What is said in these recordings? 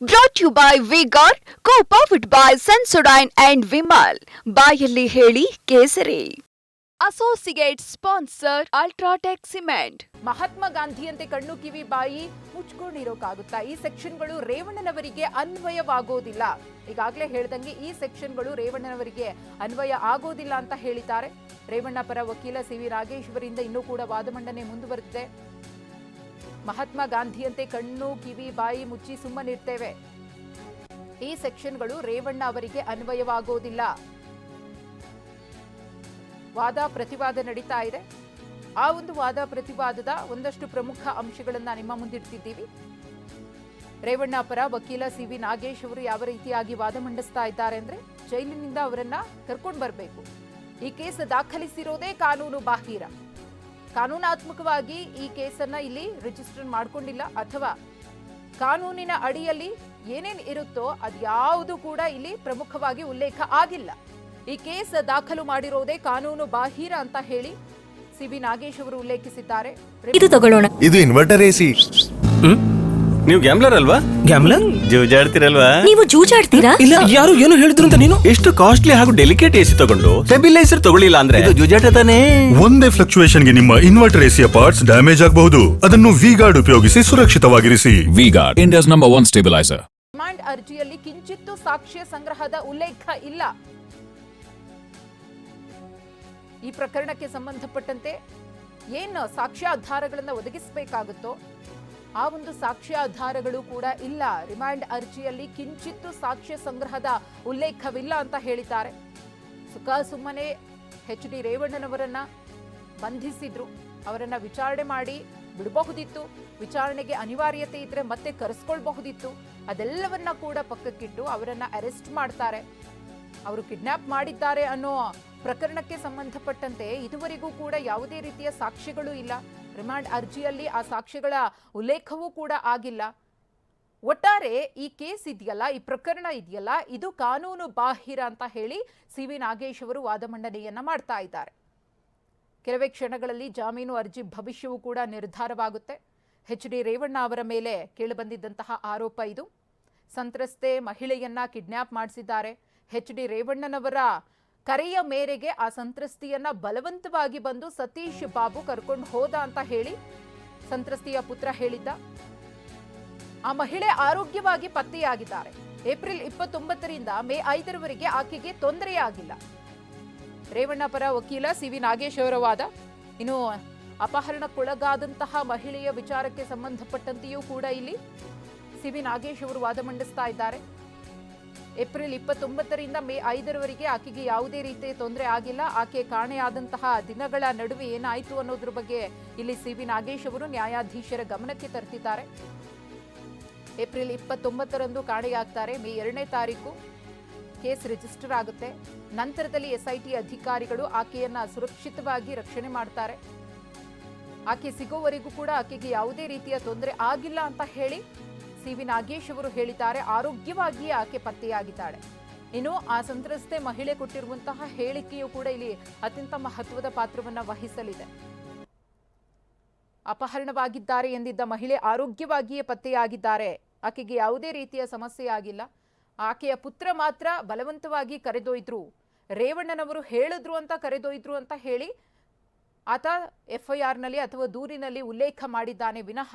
Brought you by Vigor, co-powered by Sensodyne and Vimal. ಬಾಯಲ್ಲಿ ಹೇಳಿ ಕೇಸರಿ. Associate sponsor UltraTech cement. Mahatma ಗಾಂಧಿಯಂತೆ ಕಣ್ಣು ಕಿವಿ ಬಾಯಿ ಮುಚ್ಕೊಂಡಿರೋಕ್ಕಾಗುತ್ತಾ? ಈ ಸೆಕ್ಷನ್ಗಳು ರೇವಣ್ಣನವರಿಗೆ ಅನ್ವಯವಾಗೋದಿಲ್ಲ. ಈಗಾಗಲೇ ಹೇಳ್ದಂಗೆ ಈ ಸೆಕ್ಷನ್ಗಳು ರೇವಣ್ಣನವರಿಗೆ ಅನ್ವಯ ಆಗೋದಿಲ್ಲ ಅಂತ ಹೇಳಿದ್ದಾರೆ. ರೇವಣ್ಣ ಪರ ವಕೀಲ ಸಿ.ವಿ. ನಾಗೇಶ್ ಅವರಿಂದ ಇನ್ನೂ ಕೂಡ ವಾದ ಮಂಡನೆ ಮುಂದುವರೆದಿದೆ. ಮಹಾತ್ಮ ಗಾಂಧಿಯಂತೆ ಕಣ್ಣು ಕಿವಿ ಬಾಯಿ ಮುಚ್ಚಿ ಸುಮ್ಮನಿರ್ತೇವೆ, ಈ ಸೆಕ್ಷನ್ಗಳು ರೇವಣ್ಣ ಅವರಿಗೆ ಅನ್ವಯವಾಗೋದಿಲ್ಲ. ವಾದ ಪ್ರತಿವಾದ ನಡೀತಾ ಇದೆ. ಆ ಒಂದು ವಾದ ಪ್ರತಿವಾದದ ಒಂದಷ್ಟು ಪ್ರಮುಖ ಅಂಶಗಳನ್ನ ನಿಮ್ಮ ಮುಂದಿಡ್ತಿದ್ದೀವಿ. ರೇವಣ್ಣ ಪರ ವಕೀಲ ಸಿ.ವಿ. ನಾಗೇಶ್ ಅವರು ಯಾವ ರೀತಿಯಾಗಿ ವಾದ ಮಂಡಿಸ್ತಾ ಇದ್ದಾರೆ ಅಂದ್ರೆ, ಜೈಲಿನಿಂದ ಅವರನ್ನ ಕರ್ಕೊಂಡು ಬರಬೇಕು, ಈ ಕೇಸ್ ದಾಖಲಿಸಿರೋದೇ ಕಾನೂನು ಬಾಹಿರ, ಕಾನೂನಾತ್ಮಕವಾಗಿ ಈ ಕೇಸನ್ನ ಇಲ್ಲಿ ರಿಜಿಸ್ಟರ್ ಮಾಡ್ಕೊಂಡಿಲ್ಲ, ಅಥವಾ ಕಾನೂನಿನ ಅಡಿಯಲ್ಲಿ ಏನೇನ್ ಇರುತ್ತೋ ಅದ್ಯಾವುದು ಕೂಡ ಇಲ್ಲಿ ಪ್ರಮುಖವಾಗಿ ಉಲ್ಲೇಖ ಆಗಿಲ್ಲ. ಈ ಕೇಸ್ ದಾಖಲು ಮಾಡಿರೋದೇ ಕಾನೂನು ಬಾಹಿರ ಅಂತ ಹೇಳಿ ಸಿ.ವಿ. ನಾಗೇಶ್ ಅವರು ಉಲ್ಲೇಖಿಸಿದ್ದಾರೆ. ಇದು ತಗೊಳ್ಳೋಣ. ಇದು ಇನ್ವರ್ಟರ್ ಎಸಿ. ನೀವು ಗ್ಯಾಮ್ಲರ್ ಅಲ್ವಾ? ಗ್ಯಾಮ್ಲರ್ ಜೂಜಾಡ್ತಿರಲ್ವಾ? ನೀವು ಜೂಜಾಡ್ತೀರಾ? ಇಲ್ಲ, ಯಾರು ಏನು ಹೇಳಿದ್ರು ಅಂತ ನೀನು ಎಷ್ಟು ಕಾಸ್ಟ್ಲಿ ಹಾಗೂ ಡೆಲಿಕೇಟ್ ಎಸಿ ತಗೊಂಡು ಸ್ಟೆಬಿಲೈಸರ್ ತಗೊಳ್ಳಿಲ್ಲ ಅಂದ್ರೆ ಇದು ಜೂಜಾಟ ತಾನೇ. ಒಂದೇ ಫ್ಲಕ್ಚುಯೇಷನ್ ಗೆ ನಿಮ್ಮ ಇನ್ವರ್ಟರ್ ಎಸಿಯ ಪಾರ್ಟ್ಸ್ ಡ್ಯಾಮೇಜ್ ಆಗಬಹುದು. ಅದನ್ನು ವಿ-ಗಾರ್ಡ್ ಉಪಯೋಗಿಸಿ ಸುರಕ್ಷಿತವಾಗಿರಿಸಿ. V-Guard, India's number 1 stabiliser. Remand ಅರ್ಜಿಯಲ್ಲಿ ಕಿಂಚಿತ್ತೂ ಸಾಕ್ಷ್ಯ ಸಂಗ್ರಹದ ಉಲ್ಲೇಖ ಇಲ್ಲ. ಈ ಪ್ರಕರಣಕ್ಕೆ ಸಂಬಂಧಪಟ್ಟಂತೆ ಏನು ಸಾಕ್ಷ್ಯಾಧಾರಗಳನ್ನು ಒದಗಿಸಬೇಕಾಗುತ್ತೋ ಆ ಒಂದು ಸಾಕ್ಷ್ಯಾಧಾರಗಳು ಕೂಡ ಇಲ್ಲ. ರಿಮಾಂಡ್ ಅರ್ಜಿಯಲ್ಲಿ ಕಿಂಚಿತ್ತೂ ಸಾಕ್ಷ್ಯ ಸಂಗ್ರಹದ ಉಲ್ಲೇಖವಿಲ್ಲ ಅಂತ ಹೇಳಿದ್ದಾರೆ. ಸುಮ್ಮನೆ ಎಚ್.ಡಿ. ರೇವಣ್ಣನವರನ್ನ ಬಂಧಿಸಿದ್ರು, ಅವರನ್ನ ವಿಚಾರಣೆ ಮಾಡಿ ಬಿಡಬಹುದಿತ್ತು, ವಿಚಾರಣೆಗೆ ಅನಿವಾರ್ಯತೆ ಇದ್ರೆ ಮತ್ತೆ ಕರೆಸ್ಕೊಳ್ಬಹುದಿತ್ತು. ಅದೆಲ್ಲವನ್ನ ಕೂಡ ಪಕ್ಕಕ್ಕಿಟ್ಟು ಅವರನ್ನ ಅರೆಸ್ಟ್ ಮಾಡ್ತಾರೆ. ಅವರು ಕಿಡ್ನಾಪ್ ಮಾಡಿದ್ದಾರೆ ಅನ್ನೋ ಪ್ರಕರಣಕ್ಕೆ ಸಂಬಂಧಪಟ್ಟಂತೆ ಇದುವರೆಗೂ ಕೂಡ ಯಾವುದೇ ರೀತಿಯ ಸಾಕ್ಷ್ಯಗಳು ಇಲ್ಲ. ರಿಮಾಂಡ್ ಅರ್ಜಿಯಲ್ಲಿ ಆ ಸಾಕ್ಷ್ಯಗಳ ಉಲ್ಲೇಖವೂ ಕೂಡ ಆಗಿಲ್ಲ. ಒಟ್ಟಾರೆ ಈ ಕೇಸ್ ಇದೆಯಲ್ಲ, ಈ ಪ್ರಕರಣ ಇದೆಯಲ್ಲ, ಇದು ಕಾನೂನು ಬಾಹಿರ ಅಂತ ಹೇಳಿ ಸಿ.ವಿ. ನಾಗೇಶ್ ಅವರು ವಾದ ಮಂಡನೆಯನ್ನ ಮಾಡ್ತಾ ಇದ್ದಾರೆ. ಕೆಲವೇ ಕ್ಷಣಗಳಲ್ಲಿ ಜಾಮೀನು ಅರ್ಜಿ ಭವಿಷ್ಯವೂ ಕೂಡ ನಿರ್ಧಾರವಾಗುತ್ತೆ. ಎಚ್.ಡಿ. ರೇವಣ್ಣ ಅವರ ಮೇಲೆ ಕೇಳಿಬಂದಿದ್ದಂತಹ ಆರೋಪ ಇದು. ಸಂತ್ರಸ್ತೆ ಮಹಿಳೆಯನ್ನ ಕಿಡ್ನಾಪ್ ಮಾಡಿಸಿದ್ದಾರೆ. ಎಚ್.ಡಿ. ರೇವಣ್ಣನವರ ಕರೆಯ ಮೇರೆಗೆ ಆ ಸಂತ್ರಸ್ತಿಯನ್ನ ಬಲವಂತವಾಗಿ ಬಂದು ಸತೀಶ್ ಬಾಬು ಕರ್ಕೊಂಡು ಹೋದ ಅಂತ ಹೇಳಿ ಸಂತ್ರಸ್ತಿಯ ಪುತ್ರ ಹೇಳಿದ್ದ. ಆ ಮಹಿಳೆ ಆರೋಗ್ಯವಾಗಿ ಪತ್ತೆಯಾಗಿದ್ದಾರೆ. ಏಪ್ರಿಲ್ 29ರಿಂದ ಮೇ 5ರವರೆಗೆ ಆಕೆಗೆ ತೊಂದರೆಯಾಗಿಲ್ಲ. ರೇವಣ್ಣ ಪರ ವಕೀಲ ಸಿ.ವಿ. ನಾಗೇಶ್ ಅವರ ವಾದ. ಇನ್ನು ಅಪಹರಣಕ್ಕೊಳಗಾದಂತಹ ಮಹಿಳೆಯ ವಿಚಾರಕ್ಕೆ ಸಂಬಂಧಪಟ್ಟಂತೆಯೂ ಕೂಡ ಇಲ್ಲಿ ಸಿ.ವಿ. ನಾಗೇಶ್ ಅವರು ವಾದ ಮಂಡಿಸ್ತಾ ಇದ್ದಾರೆ. ಏಪ್ರಿಲ್ 29ರಿಂದ ಮೇ 5ರವರೆಗೆ ಆಕೆಗೆ ಯಾವುದೇ ರೀತಿಯ ತೊಂದರೆ ಆಗಿಲ್ಲ. ಆಕೆ ಕಾಣೆಯಾದಂತಹ ದಿನಗಳ ನಡುವೆ ಏನಾಯಿತು ಅನ್ನೋದ್ರ ಬಗ್ಗೆ ಇಲ್ಲಿ ಸಿ.ವಿ. ನಾಗೇಶ್ ಅವರು ನ್ಯಾಯಾಧೀಶರ ಗಮನಕ್ಕೆ ತರ್ತಿದ್ದಾರೆ. ಏಪ್ರಿಲ್ 29ರಂದು ಕಾಣೆಯಾಗ್ತಾರೆ. ಮೇ 2ನೇ ತಾರೀಕು ಕೇಸ್ ರಿಜಿಸ್ಟರ್ ಆಗುತ್ತೆ. ನಂತರದಲ್ಲಿ ಎಸ್ಐಟಿ ಅಧಿಕಾರಿಗಳು ಆಕೆಯನ್ನ ಸುರಕ್ಷಿತವಾಗಿ ರಕ್ಷಣೆ ಮಾಡ್ತಾರೆ. ಆಕೆ ಸಿಗೋವರೆಗೂ ಕೂಡ ಆಕೆಗೆ ಯಾವುದೇ ರೀತಿಯ ತೊಂದರೆ ಆಗಿಲ್ಲ ಅಂತ ಹೇಳಿ ಸಿ.ವಿ. ನಾಗೇಶ್ ಅವರು ಹೇಳಿದ್ದಾರೆ. ಆರೋಗ್ಯವಾಗಿಯೇ ಆಕೆ ಪತ್ತೆಯಾಗಿದ್ದಾಳೆ. ಇನ್ನು ಆ ಸಂತ್ರಸ್ತೆ ಮಹಿಳೆ ಕೊಟ್ಟಿರುವಂತಹ ಹೇಳಿಕೆಯು ಕೂಡ ಇಲ್ಲಿ ಅತ್ಯಂತ ಮಹತ್ವದ ಪಾತ್ರವನ್ನ ವಹಿಸಲಿದೆ. ಅಪಹರಣವಾಗಿದ್ದಾರೆ ಎಂದಿದ್ದ ಮಹಿಳೆ ಆರೋಗ್ಯವಾಗಿಯೇ ಪತ್ತೆಯಾಗಿದ್ದಾರೆ. ಆಕೆಗೆ ಯಾವುದೇ ರೀತಿಯ ಸಮಸ್ಯೆ ಆಗಿಲ್ಲ. ಆಕೆಯ ಪುತ್ರ ಮಾತ್ರ ಬಲವಂತವಾಗಿ ಕರೆದೊಯ್ದ್ರು, ರೇವಣ್ಣನವರು ಹೇಳಿದ್ರು ಅಂತ ಕರೆದೊಯ್ದ್ರು ಅಂತ ಹೇಳಿ ಆತ ಎಫ್ಐಆರ್ನಲ್ಲಿ ಅಥವಾ ದೂರಿನಲ್ಲಿ ಉಲ್ಲೇಖ ಮಾಡಿದ್ದಾನೆ ವಿನಃ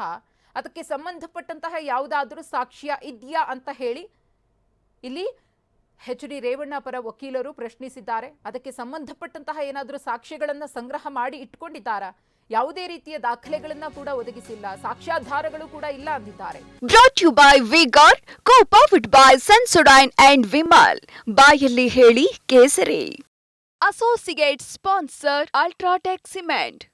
ಅದಕ್ಕೆ ಸಂಬಂಧಪಟ್ಟಂತಹ ಯಾವುದಾದರೂ ಸಾಕ್ಷ್ಯ ಇದೆಯಾ ಅಂತ ಹೇಳಿ ಇಲ್ಲಿ ಎಚ್.ಡಿ. ರೇವಣ್ಣ ಪರ ವಕೀಲರು ಪ್ರಶ್ನಿಸಿದ್ದಾರೆ. ಅದಕ್ಕೆ ಸಂಬಂಧಪಟ್ಟಂತಹ ಏನಾದರೂ ಸಾಕ್ಷ್ಯಗಳನ್ನು ಸಂಗ್ರಹ ಮಾಡಿ ಇಟ್ಕೊಂಡಿದ್ದಾರಾ? ಯಾವುದೇ ರೀತಿಯ ದಾಖಲೆಗಳನ್ನ ಕೂಡ ಒದಗಿಸಿಲ್ಲ, ಸಾಕ್ಷ್ಯಾಧಾರಗಳು ಕೂಡ ಇಲ್ಲ ಅಂದಿದ್ದಾರೆ. Brought you by Vigor, co-powered by Sensodyne and Vimal. ಬಾಯಲ್ಲಿ ಹೇಳಿ ಕೇಸರಿ. Associate sponsor UltraTech cement.